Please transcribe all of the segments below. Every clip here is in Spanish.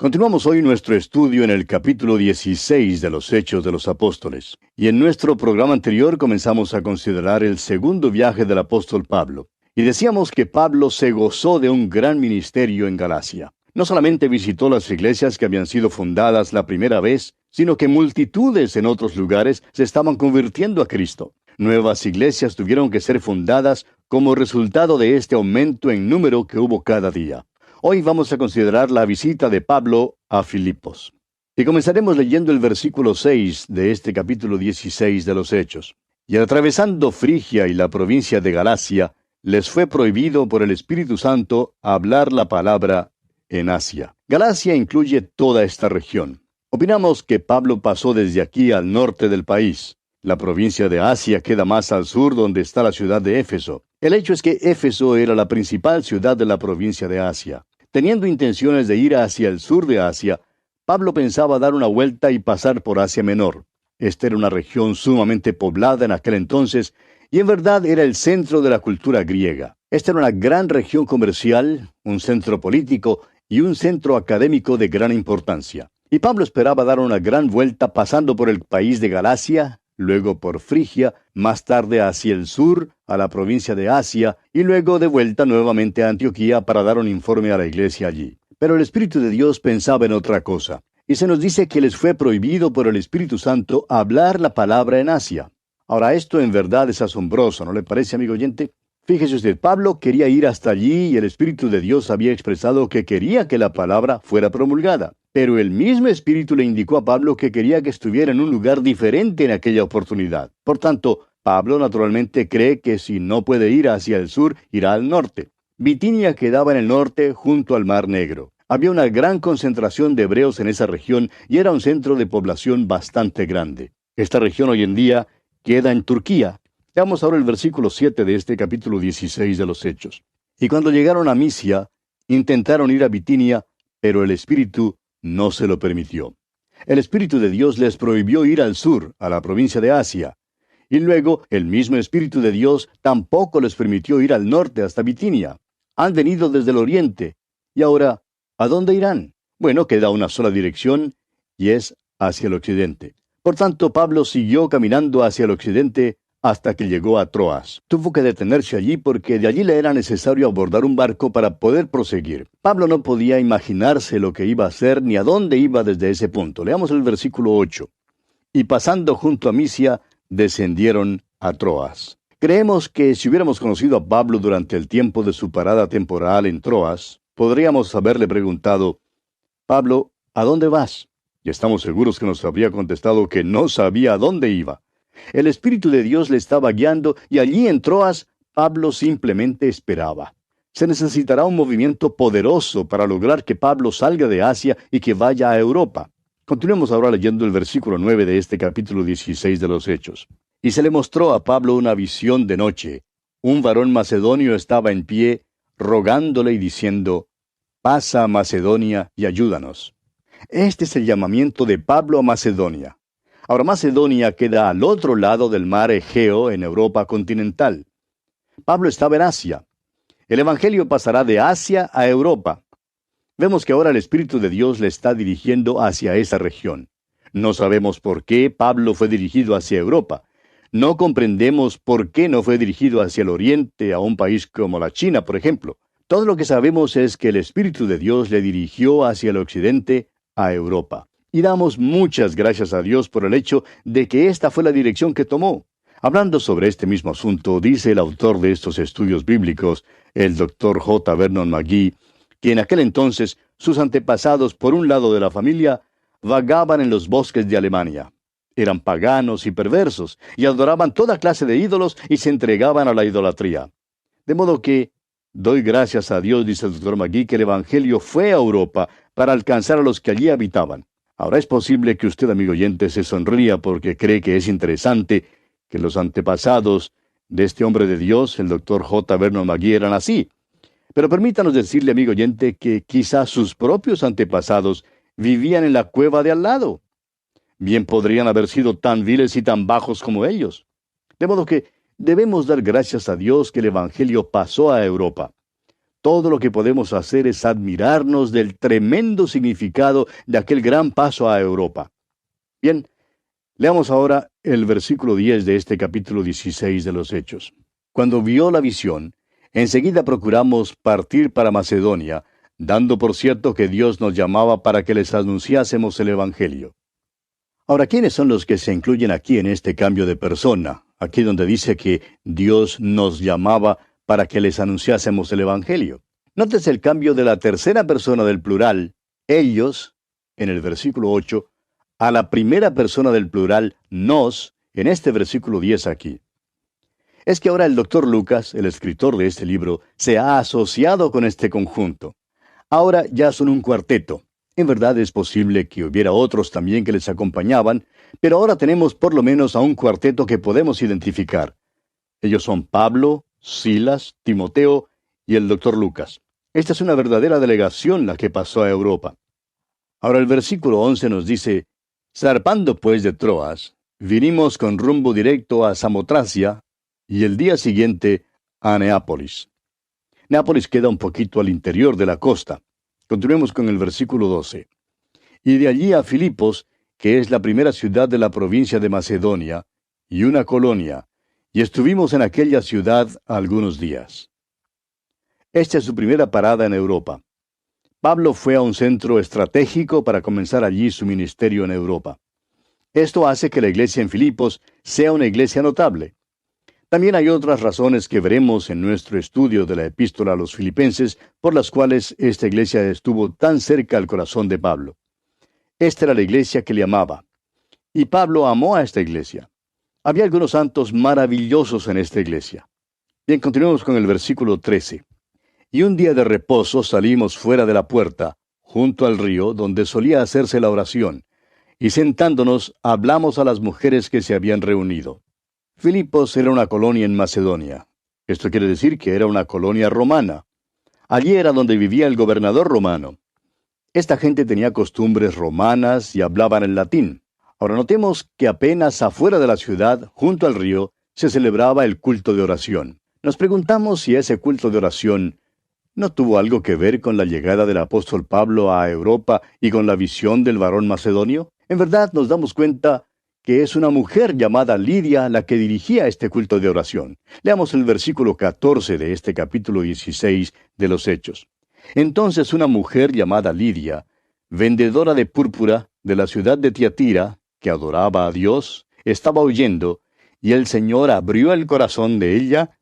Continuamos hoy nuestro estudio en el capítulo 16 de los Hechos de los Apóstoles. Y en nuestro programa anterior comenzamos a considerar el segundo viaje del apóstol Pablo. Y decíamos que Pablo se gozó de un gran ministerio en Galacia. No solamente visitó las iglesias que habían sido fundadas la primera vez, sino que multitudes en otros lugares se estaban convirtiendo a Cristo. Nuevas iglesias tuvieron que ser fundadas como resultado de este aumento en número que hubo cada día. Hoy vamos a considerar la visita de Pablo a Filipos. Y comenzaremos leyendo el versículo 6 de este capítulo 16 de los Hechos. Y atravesando Frigia y la provincia de Galacia, les fue prohibido por el Espíritu Santo hablar la palabra en Asia. Galacia incluye toda esta región. Opinamos que Pablo pasó desde aquí al norte del país. La provincia de Asia queda más al sur, donde está la ciudad de Éfeso. El hecho es que Éfeso era la principal ciudad de la provincia de Asia. Teniendo intenciones de ir hacia el sur de Asia, Pablo pensaba dar una vuelta y pasar por Asia Menor. Esta era una región sumamente poblada en aquel entonces, y en verdad era el centro de la cultura griega. Esta era una gran región comercial, un centro político y un centro académico de gran importancia. Y Pablo esperaba dar una gran vuelta pasando por el país de Galacia, luego por Frigia, más tarde hacia el sur, a la provincia de Asia, y luego de vuelta nuevamente a Antioquía para dar un informe a la iglesia allí. Pero el Espíritu de Dios pensaba en otra cosa, y se nos dice que les fue prohibido por el Espíritu Santo hablar la palabra en Asia. Ahora, esto en verdad es asombroso, ¿no le parece, amigo oyente? Fíjese usted, Pablo quería ir hasta allí y el Espíritu de Dios había expresado que quería que la palabra fuera promulgada. Pero el mismo Espíritu le indicó a Pablo que quería que estuviera en un lugar diferente en aquella oportunidad. Por tanto, Pablo naturalmente cree que si no puede ir hacia el sur, irá al norte. Bitinia quedaba en el norte, junto al Mar Negro. Había una gran concentración de hebreos en esa región y era un centro de población bastante grande. Esta región hoy en día queda en Turquía. Veamos ahora el versículo 7 de este capítulo 16 de los Hechos. Y cuando llegaron a Misia, intentaron ir a Bitinia, pero el Espíritu no se lo permitió. El Espíritu de Dios les prohibió ir al sur, a la provincia de Asia. Y luego, el mismo Espíritu de Dios tampoco les permitió ir al norte hasta Bitinia. Han venido desde el oriente. Y ahora, ¿a dónde irán? Bueno, queda una sola dirección, y es hacia el occidente. Por tanto, Pablo siguió caminando hacia el occidente hasta que llegó a Troas. Tuvo que detenerse allí porque de allí le era necesario abordar un barco para poder proseguir. Pablo no podía imaginarse lo que iba a hacer ni a dónde iba desde ese punto. Leamos el versículo 8. Y pasando junto a Misia, descendieron a Troas. Creemos que si hubiéramos conocido a Pablo durante el tiempo de su parada temporal en Troas, podríamos haberle preguntado: Pablo, ¿a dónde vas? Y estamos seguros que nos habría contestado que no sabía a dónde iba. El Espíritu de Dios le estaba guiando y allí en Troas, Pablo simplemente esperaba. Se necesitará un movimiento poderoso para lograr que Pablo salga de Asia y que vaya a Europa. Continuemos ahora leyendo el versículo 9 de este capítulo 16 de los Hechos. Y se le mostró a Pablo una visión de noche. Un varón macedonio estaba en pie, rogándole y diciendo: pasa a Macedonia y ayúdanos. Este es el llamamiento de Pablo a Macedonia. Ahora, Macedonia queda al otro lado del mar Egeo, en Europa continental. Pablo estaba en Asia. El Evangelio pasará de Asia a Europa. Vemos que ahora el Espíritu de Dios le está dirigiendo hacia esa región. No sabemos por qué Pablo fue dirigido hacia Europa. No comprendemos por qué no fue dirigido hacia el oriente, a un país como la China, por ejemplo. Todo lo que sabemos es que el Espíritu de Dios le dirigió hacia el occidente, a Europa. Y damos muchas gracias a Dios por el hecho de que esta fue la dirección que tomó. Hablando sobre este mismo asunto, dice el autor de estos estudios bíblicos, el Dr. J. Vernon McGee, que en aquel entonces sus antepasados por un lado de la familia vagaban en los bosques de Alemania. Eran paganos y perversos, y adoraban toda clase de ídolos y se entregaban a la idolatría. De modo que, doy gracias a Dios, dice el Dr. McGee, que el Evangelio fue a Europa para alcanzar a los que allí habitaban. Ahora es posible que usted, amigo oyente, se sonría porque cree que es interesante que los antepasados de este hombre de Dios, el Dr. J. Vernon McGee, eran así. Pero permítanos decirle, amigo oyente, que quizás sus propios antepasados vivían en la cueva de al lado. Bien podrían haber sido tan viles y tan bajos como ellos. De modo que debemos dar gracias a Dios que el Evangelio pasó a Europa. todo lo que podemos hacer es admirarnos del tremendo significado de aquel gran paso a Europa. Bien, leamos ahora el versículo 10 de este capítulo 16 de los Hechos. Cuando vio la visión, enseguida procuramos partir para Macedonia, dando por cierto que Dios nos llamaba para que les anunciásemos el Evangelio. Ahora, ¿quiénes son los que se incluyen aquí en este cambio de persona? Aquí donde dice que Dios nos llamaba para que les anunciásemos el Evangelio. Nótese el cambio de la tercera persona del plural, ellos, en el versículo 8, a la primera persona del plural, nos, en este versículo 10 aquí. Es que ahora el doctor Lucas, el escritor de este libro, se ha asociado con este conjunto. Ahora ya son un cuarteto. En verdad es posible que hubiera otros también que les acompañaban, pero ahora tenemos por lo menos a un cuarteto que podemos identificar. Ellos son Pablo, Silas, Timoteo y el doctor Lucas. Esta es una verdadera delegación la que pasó a Europa. Ahora el versículo 11 nos dice, zarpando pues de Troas, vinimos con rumbo directo a Samotracia y el día siguiente a Neápolis. Neápolis queda un poquito al interior de la costa. Continuemos con el versículo 12. Y de allí a Filipos, que es la primera ciudad de la provincia de Macedonia, y una colonia, y estuvimos en aquella ciudad algunos días. Esta es su primera parada en Europa. Pablo fue a un centro estratégico para comenzar allí su ministerio en Europa. Esto hace que la iglesia en Filipos sea una iglesia notable. También hay otras razones que veremos en nuestro estudio de la epístola a los filipenses por las cuales esta iglesia estuvo tan cerca al corazón de Pablo. Esta era la iglesia que le amaba. Y Pablo amó a esta iglesia. Había algunos santos maravillosos en esta iglesia. Bien, continuemos con el versículo 13. Y un día de reposo salimos fuera de la puerta, junto al río, donde solía hacerse la oración, y sentándonos hablamos a las mujeres que se habían reunido. Filipos era una colonia en Macedonia. Esto quiere decir que era una colonia romana. Allí era donde vivía el gobernador romano. Esta gente tenía costumbres romanas y hablaban en latín. Ahora notemos que apenas afuera de la ciudad, junto al río, se celebraba el culto de oración. Nos preguntamos si ese culto de oración no tuvo algo que ver con la llegada del apóstol Pablo a Europa y con la visión del varón macedonio. En verdad nos damos cuenta que es una mujer llamada Lidia la que dirigía este culto de oración. Leamos el versículo 14 de este capítulo 16 de los Hechos. Entonces una mujer llamada Lidia, vendedora de púrpura de la ciudad de Tiatira, que adoraba a Dios, estaba oyendo, y el Señor abrió el corazón de ella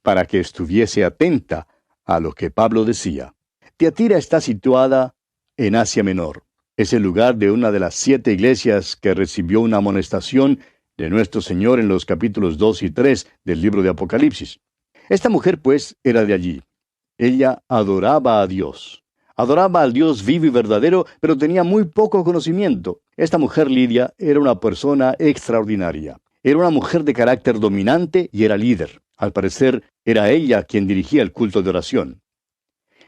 para que estuviese atenta a lo que Pablo decía. Tiatira está situada en Asia Menor. Es el lugar de una de las 7 iglesias que recibió una amonestación de nuestro Señor en los capítulos 2 y 3 del libro de Apocalipsis. Esta mujer, pues, era de allí. Ella adoraba a Dios. Adoraba al Dios vivo y verdadero, pero tenía muy poco conocimiento. Esta mujer Lidia era una persona extraordinaria. Era una mujer de carácter dominante y era líder. Al parecer, era ella quien dirigía el culto de oración.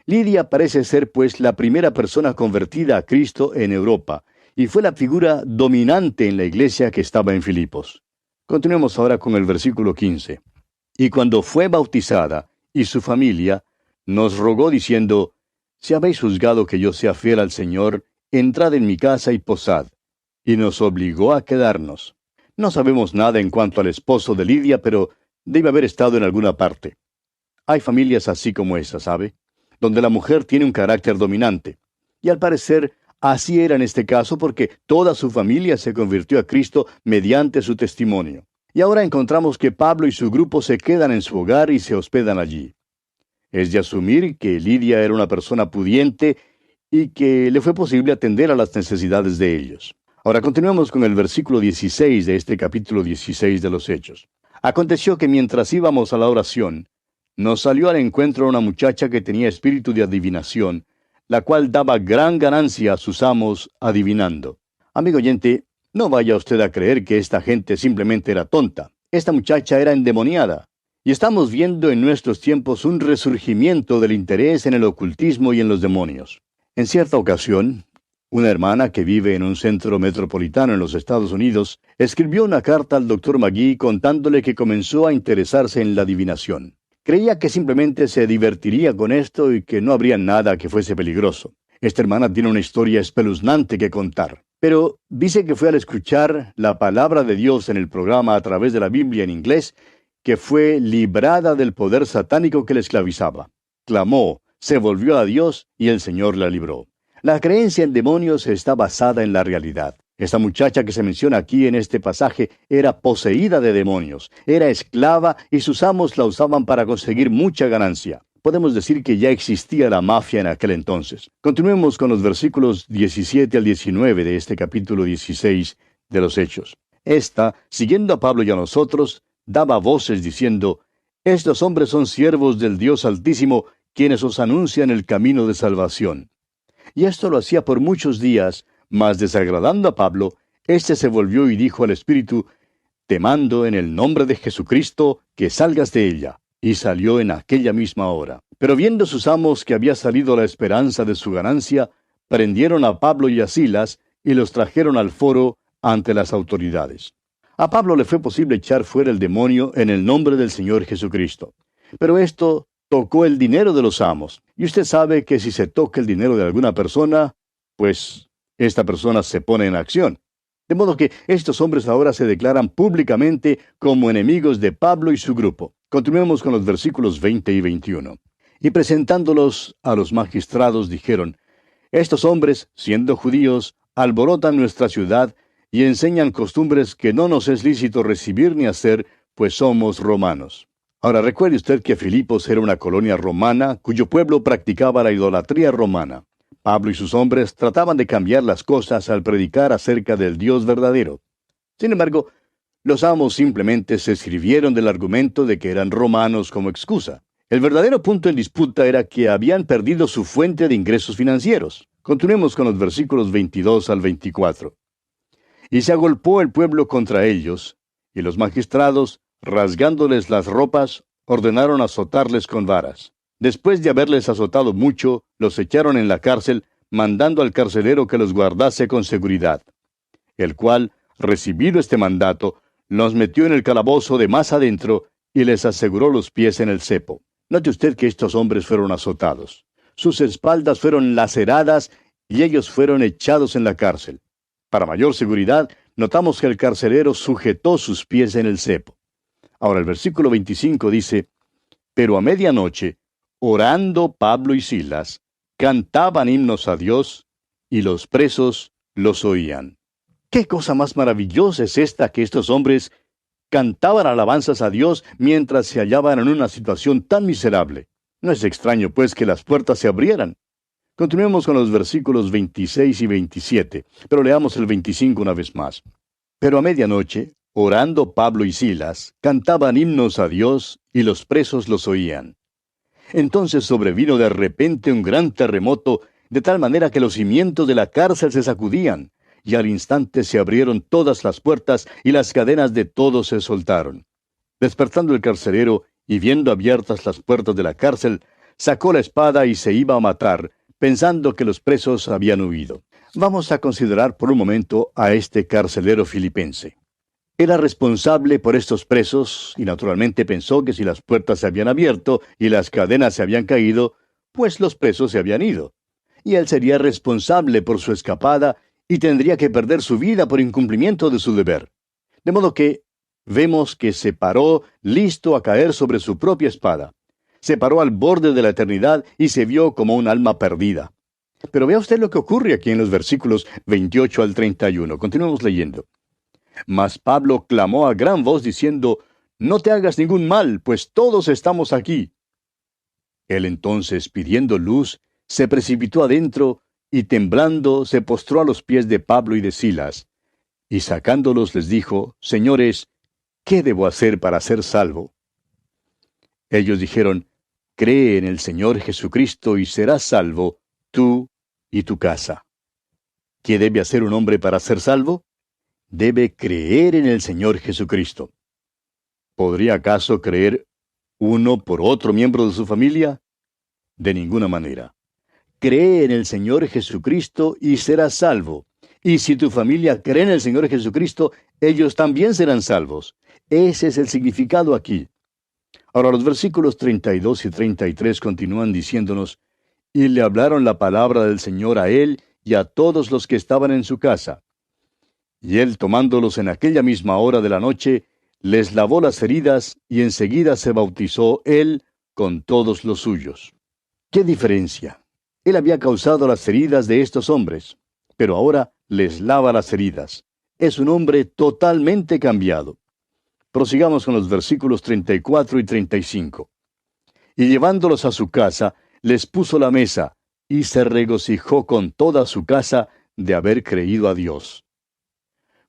Lidia parece ser, pues, la primera persona convertida a Cristo en Europa, y fue la figura dominante en la iglesia que estaba en Filipos. Continuemos ahora con el versículo 15. Y cuando fue bautizada, y su familia, nos rogó diciendo, si habéis juzgado que yo sea fiel al Señor, entrad en mi casa y posad. Y nos obligó a quedarnos. No sabemos nada en cuanto al esposo de Lidia, pero debe haber estado en alguna parte. Hay familias así como esa, ¿sabe?, donde la mujer tiene un carácter dominante. Y al parecer, así era en este caso porque toda su familia se convirtió a Cristo mediante su testimonio. Y ahora encontramos que Pablo y su grupo se quedan en su hogar y se hospedan allí. Es de asumir que Lidia era una persona pudiente y que le fue posible atender a las necesidades de ellos. Ahora continuemos con el versículo 16 de este capítulo 16 de los Hechos. Aconteció que mientras íbamos a la oración, nos salió al encuentro una muchacha que tenía espíritu de adivinación, la cual daba gran ganancia a sus amos adivinando. Amigo oyente, no vaya usted a creer que esta gente simplemente era tonta. Esta muchacha era endemoniada. Y estamos viendo en nuestros tiempos un resurgimiento del interés en el ocultismo y en los demonios. En cierta ocasión, una hermana que vive en un centro metropolitano en los Estados Unidos escribió una carta al Dr. McGee contándole que comenzó a interesarse en la adivinación. Creía que simplemente se divertiría con esto y que no habría nada que fuese peligroso. Esta hermana tiene una historia espeluznante que contar. Pero dice que fue al escuchar la palabra de Dios en el programa a través de la Biblia en inglés, que fue librada del poder satánico que la esclavizaba. Clamó, se volvió a Dios y el Señor la libró. La creencia en demonios está basada en la realidad. Esta muchacha que se menciona aquí en este pasaje era poseída de demonios, era esclava y sus amos la usaban para conseguir mucha ganancia. Podemos decir que ya existía la mafia en aquel entonces. Continuemos con los versículos 17 al 19 de este capítulo 16 de los Hechos. Esta, siguiendo a Pablo y a nosotros, daba voces diciendo: Estos hombres son siervos del Dios Altísimo, quienes os anuncian el camino de salvación. Y esto lo hacía por muchos días, mas desagradando a Pablo, éste se volvió y dijo al Espíritu: Te mando en el nombre de Jesucristo que salgas de ella. Y salió en aquella misma hora. Pero viendo sus amos que había salido la esperanza de su ganancia, prendieron a Pablo y a Silas y los trajeron al foro ante las autoridades. A Pablo le fue posible echar fuera el demonio en el nombre del Señor Jesucristo. Pero esto tocó el dinero de los amos. Y usted sabe que si se toca el dinero de alguna persona, pues esta persona se pone en acción. De modo que estos hombres ahora se declaran públicamente como enemigos de Pablo y su grupo. Continuemos con los versículos 20 y 21. Y presentándolos a los magistrados dijeron: Estos hombres, siendo judíos, alborotan nuestra ciudad y enseñan costumbres que no nos es lícito recibir ni hacer, pues somos romanos. Ahora recuerde usted que Filipos era una colonia romana cuyo pueblo practicaba la idolatría romana. Pablo y sus hombres trataban de cambiar las cosas al predicar acerca del Dios verdadero. Sin embargo, los amos simplemente se sirvieron del argumento de que eran romanos como excusa. El verdadero punto en disputa era que habían perdido su fuente de ingresos financieros. Continuemos con los versículos 22 al 24. Y se agolpó el pueblo contra ellos, y los magistrados, rasgándoles las ropas, ordenaron azotarles con varas. Después de haberles azotado mucho, los echaron en la cárcel, mandando al carcelero que los guardase con seguridad. El cual, recibido este mandato, los metió en el calabozo de más adentro y les aseguró los pies en el cepo. Note usted que estos hombres fueron azotados. Sus espaldas fueron laceradas y ellos fueron echados en la cárcel. Para mayor seguridad, notamos que el carcelero sujetó sus pies en el cepo. Ahora el versículo 25 dice: Pero a medianoche, orando Pablo y Silas, cantaban himnos a Dios, y los presos los oían. ¿Qué cosa más maravillosa es esta, que estos hombres cantaban alabanzas a Dios mientras se hallaban en una situación tan miserable? No es extraño, pues, que las puertas se abrieran. Continuemos con los versículos 26 y 27, pero leamos el 25 una vez más. Pero a medianoche, orando Pablo y Silas, cantaban himnos a Dios, y los presos los oían. Entonces sobrevino de repente un gran terremoto, de tal manera que los cimientos de la cárcel se sacudían, y al instante se abrieron todas las puertas, y las cadenas de todos se soltaron. Despertando el carcelero, y viendo abiertas las puertas de la cárcel, sacó la espada y se iba a matar, pensando que los presos habían huido. Vamos a considerar por un momento a este carcelero filipense. Era responsable por estos presos, y naturalmente pensó que si las puertas se habían abierto y las cadenas se habían caído, pues los presos se habían ido. Y él sería responsable por su escapada, y tendría que perder su vida por incumplimiento de su deber. De modo que vemos que se paró listo a caer sobre su propia espada. Se paró al borde de la eternidad y se vio como un alma perdida. Pero vea usted lo que ocurre aquí en los versículos 28 al 31. Continuemos leyendo. Mas Pablo clamó a gran voz diciendo: No te hagas ningún mal, pues todos estamos aquí. Él entonces, pidiendo luz, se precipitó adentro, y temblando se postró a los pies de Pablo y de Silas. Y sacándolos les dijo: Señores, ¿qué debo hacer para ser salvo? Ellos dijeron: Cree en el Señor Jesucristo y serás salvo, tú y tu casa. ¿Qué debe hacer un hombre para ser salvo? Debe creer en el Señor Jesucristo. ¿Podría acaso creer uno por otro miembro de su familia? De ninguna manera. Cree en el Señor Jesucristo y serás salvo. Y si tu familia cree en el Señor Jesucristo, ellos también serán salvos. Ese es el significado aquí. Ahora los versículos 32 y 33 continúan diciéndonos, y le hablaron la palabra del Señor a él y a todos los que estaban en su casa. Y él, tomándolos en aquella misma hora de la noche, les lavó las heridas y enseguida se bautizó él con todos los suyos. ¿Qué diferencia? Él había causado las heridas de estos hombres, pero ahora les lava las heridas. Es un hombre totalmente cambiado. Prosigamos con los versículos 34 y 35. Y llevándolos a su casa, les puso la mesa, y se regocijó con toda su casa de haber creído a Dios.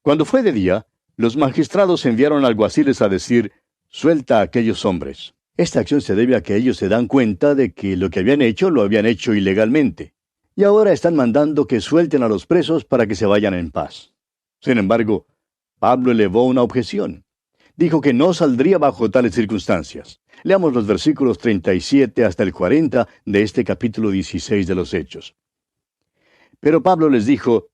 Cuando fue de día, los magistrados enviaron alguaciles a decir, suelta a aquellos hombres. Esta acción se debe a que ellos se dan cuenta de que lo que habían hecho lo habían hecho ilegalmente. Y ahora están mandando que suelten a los presos para que se vayan en paz. Sin embargo, Pablo elevó una objeción. Dijo que no saldría bajo tales circunstancias. Leamos los versículos 37 hasta el 40 de este capítulo 16 de los Hechos. Pero Pablo les dijo,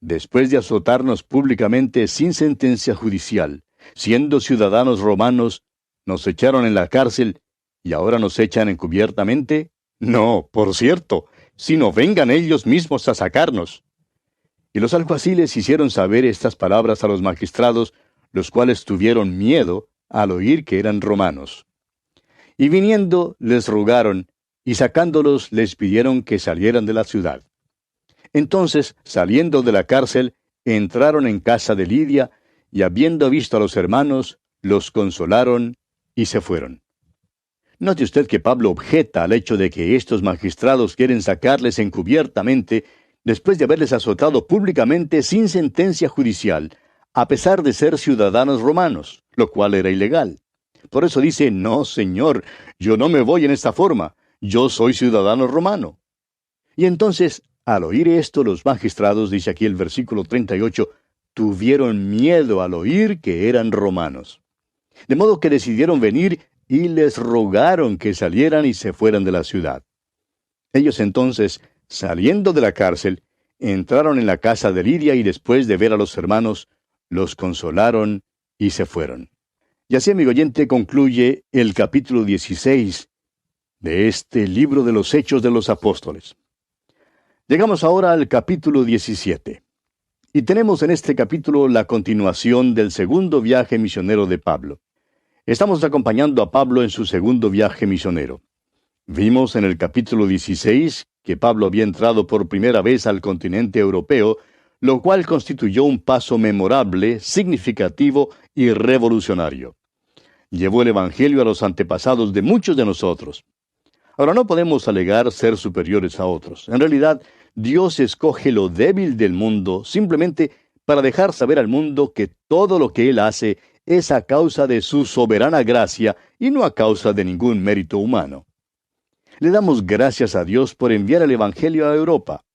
después de azotarnos públicamente sin sentencia judicial, siendo ciudadanos romanos, nos echaron en la cárcel y ahora nos echan encubiertamente. No, por cierto, sino vengan ellos mismos a sacarnos. Y los alguaciles hicieron saber estas palabras a los magistrados, los cuales tuvieron miedo al oír que eran romanos. Y viniendo les rogaron, y sacándolos les pidieron que salieran de la ciudad. Entonces, saliendo de la cárcel, entraron en casa de Lidia, y habiendo visto a los hermanos, los consolaron y se fueron. Note usted que Pablo objeta al hecho de que estos magistrados quieren sacarles encubiertamente, después de haberles azotado públicamente sin sentencia judicial, a pesar de ser ciudadanos romanos, lo cual era ilegal. Por eso dice, no, Señor, yo no me voy en esta forma, yo soy ciudadano romano. Y entonces, al oír esto, los magistrados, dice aquí el versículo 38, tuvieron miedo al oír que eran romanos. De modo que decidieron venir y les rogaron que salieran y se fueran de la ciudad. Ellos entonces, saliendo de la cárcel, entraron en la casa de Lidia y después de ver a los hermanos, los consolaron y se fueron. Y así, amigo oyente, concluye el capítulo 16 de este libro de los Hechos de los Apóstoles. Llegamos ahora al capítulo 17. Y tenemos en este capítulo la continuación del segundo viaje misionero de Pablo. Estamos acompañando a Pablo en su segundo viaje misionero. Vimos en el capítulo 16 que Pablo había entrado por primera vez al continente europeo, lo cual constituyó un paso memorable, significativo y revolucionario. Llevó el Evangelio a los antepasados de muchos de nosotros. Ahora, no podemos alegar ser superiores a otros. En realidad, Dios escoge lo débil del mundo simplemente para dejar saber al mundo que todo lo que Él hace es a causa de su soberana gracia y no a causa de ningún mérito humano. Le damos gracias a Dios por enviar el Evangelio a Europa.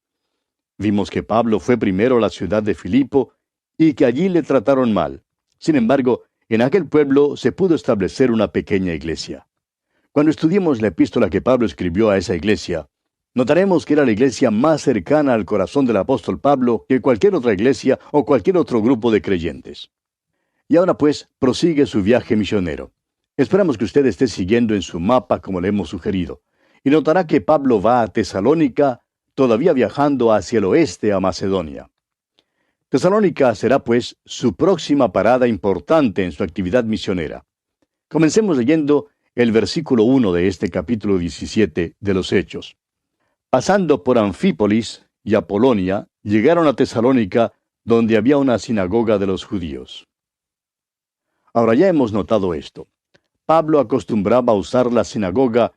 Vimos que Pablo fue primero a la ciudad de Filipo y que allí le trataron mal. Sin embargo, en aquel pueblo se pudo establecer una pequeña iglesia. Cuando estudiemos la epístola que Pablo escribió a esa iglesia, notaremos que era la iglesia más cercana al corazón del apóstol Pablo que cualquier otra iglesia o cualquier otro grupo de creyentes. Y ahora pues, prosigue su viaje misionero. Esperamos que usted esté siguiendo en su mapa como le hemos sugerido. Y notará que Pablo va a Tesalónica, todavía viajando hacia el oeste a Macedonia. Tesalónica será, pues, su próxima parada importante en su actividad misionera. Comencemos leyendo el versículo 1 de este capítulo 17 de los Hechos. Pasando por Anfípolis y Apolonia, llegaron a Tesalónica, donde había una sinagoga de los judíos. Ahora ya hemos notado esto. Pablo acostumbraba a usar la sinagoga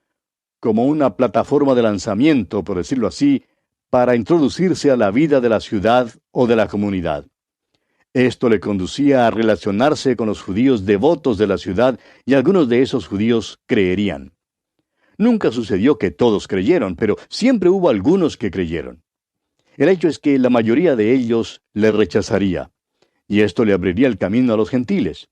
como una plataforma de lanzamiento, por decirlo así, para introducirse a la vida de la ciudad o de la comunidad. Esto le conducía a relacionarse con los judíos devotos de la ciudad y algunos de esos judíos creerían. Nunca sucedió que todos creyeron, pero siempre hubo algunos que creyeron. El hecho es que la mayoría de ellos le rechazaría, y esto le abriría el camino a los gentiles.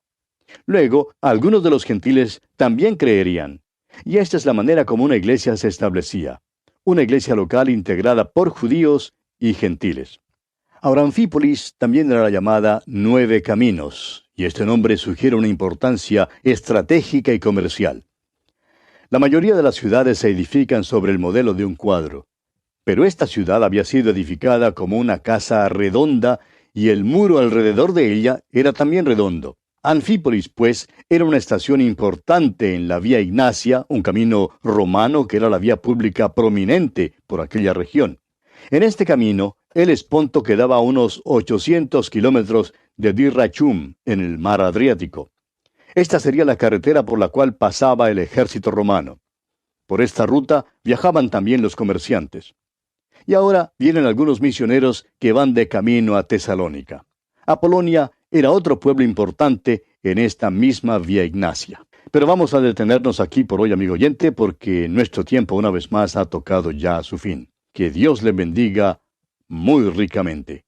Luego, algunos de los gentiles también creerían, y esta es la manera como una iglesia se establecía, una iglesia local integrada por judíos y gentiles. Ahora, Anfípolis también era la llamada Nueve Caminos, y este nombre sugiere una importancia estratégica y comercial. La mayoría de las ciudades se edifican sobre el modelo de un cuadro. Pero esta ciudad había sido edificada como una casa redonda y el muro alrededor de ella era también redondo. Anfípolis, pues, era una estación importante en la Vía Ignacia, un camino romano que era la vía pública prominente por aquella región. En este camino, el Esponto quedaba a unos 800 kilómetros de Dirrachum, en el mar Adriático. Esta sería la carretera por la cual pasaba el ejército romano. Por esta ruta viajaban también los comerciantes. Y ahora vienen algunos misioneros que van de camino a Tesalónica. Apolonia era otro pueblo importante en esta misma Vía Ignacia. Pero vamos a detenernos aquí por hoy, amigo oyente, porque nuestro tiempo una vez más ha tocado ya a su fin. Que Dios le bendiga muy ricamente.